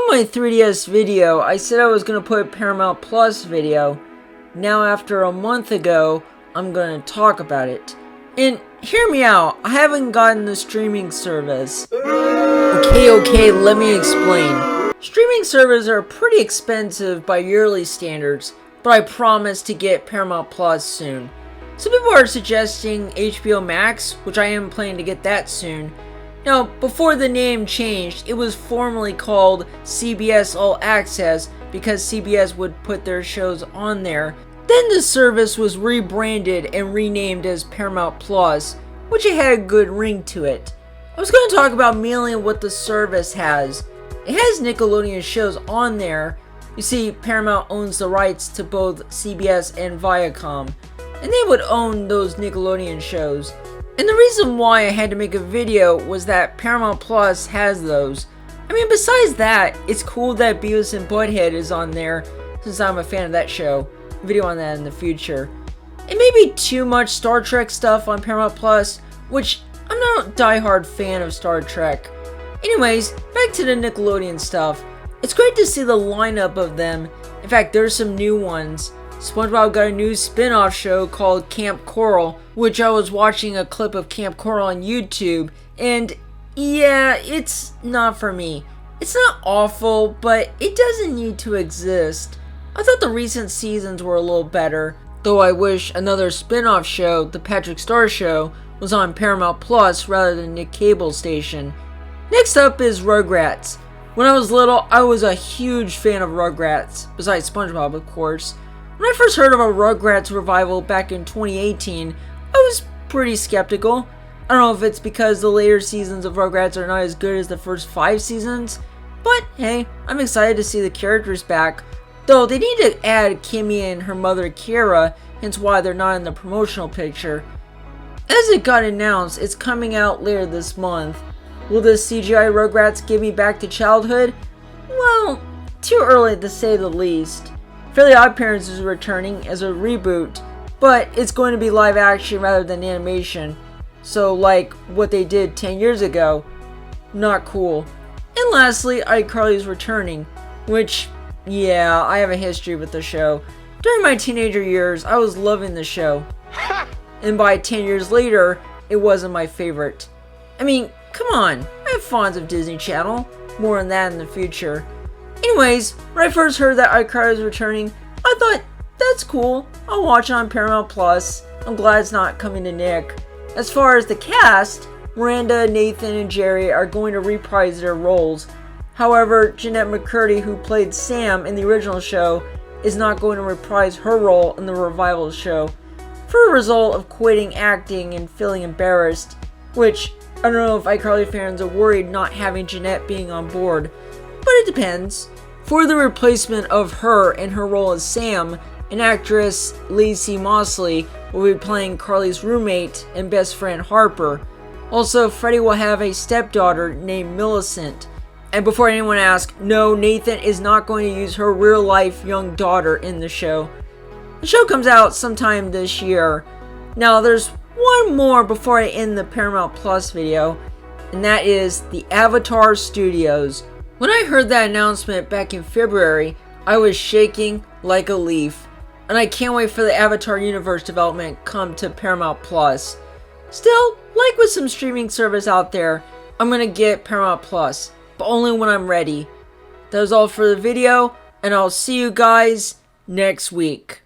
my 3DS video, I said I was going to put Paramount Plus video. Now after a month ago, I'm going to talk about it. And hear me out, I haven't gotten the streaming service. Okay, let me explain. Streaming services are pretty expensive by yearly standards, but I promise to get Paramount Plus soon. Some people are suggesting HBO Max, which I am planning to get that soon. Now, before the name changed, it was formerly called CBS All Access because CBS would put their shows on there. Then the service was rebranded and renamed as Paramount Plus, which it had a good ring to it. I was going to talk about mainly what the service has. It has Nickelodeon shows on there. You see, Paramount owns the rights to both CBS and Viacom, and they would own those Nickelodeon shows. And the reason why I had to make a video was that Paramount Plus has those. I mean, besides that, it's cool that Beavis and Butthead is on there, since I'm a fan of that show. Video on that in the future. It may be too much Star Trek stuff on Paramount Plus, which I'm not a diehard fan of Star Trek. Anyways, back to the Nickelodeon stuff. It's great to see the lineup of them. In fact, there's some new ones. SpongeBob got a new spin-off show called Kamp Koral, which I was watching a clip of Kamp Koral on YouTube, and yeah, it's not for me. It's not awful, but it doesn't need to exist. I thought the recent seasons were a little better, though I wish another spin-off show, The Patrick Star Show, was on Paramount Plus rather than Nick Cable's station. Next up is Rugrats. When I was little, I was a huge fan of Rugrats, besides SpongeBob of course. When I first heard of a Rugrats revival back in 2018, I was pretty skeptical. I don't know if it's because the later seasons of Rugrats are not as good as the first 5 seasons, but hey, I'm excited to see the characters back. Though they need to add Kimmy and her mother Kara, hence why they're not in the promotional picture. As it got announced, it's coming out later this month. Will the CGI Rugrats give me back to childhood? Well, too early to say the least. Fairly OddParents is returning as a reboot, but it's going to be live action rather than animation. So like what they did 10 years ago. Not cool. And lastly, iCarly is returning, which, yeah, I have a history with the show. During my teenager years, I was loving the show. And by 10 years later, it wasn't my favorite. I mean, come on, I have fans of Disney Channel. More on that in the future. Anyways, when I first heard that iCarly was returning, I thought, that's cool, I'll watch it on Paramount Plus. I'm glad it's not coming to Nick. As far as the cast, Miranda, Nathan, and Jerry are going to reprise their roles. However, Jeanette McCurdy, who played Sam in the original show, is not going to reprise her role in the revival show, for a result of quitting acting and feeling embarrassed, which I don't know if iCarly fans are worried not having Jeanette being on board. But it depends. For the replacement of her in her role as Sam, an actress, Lacey Mosley, will be playing Carly's roommate and best friend Harper. Also, Freddie will have a stepdaughter named Millicent. And before anyone asks, no, Nathan is not going to use her real-life young daughter in the show. The show comes out sometime this year. Now, there's one more before I end the Paramount Plus video, and that is the Avatar Studios. When I heard that announcement back in February, I was shaking like a leaf, and I can't wait for the Avatar universe development come to Paramount Plus. Still, like with some streaming service out there, I'm gonna get Paramount Plus, but only when I'm ready. That was all for the video, and I'll see you guys next week.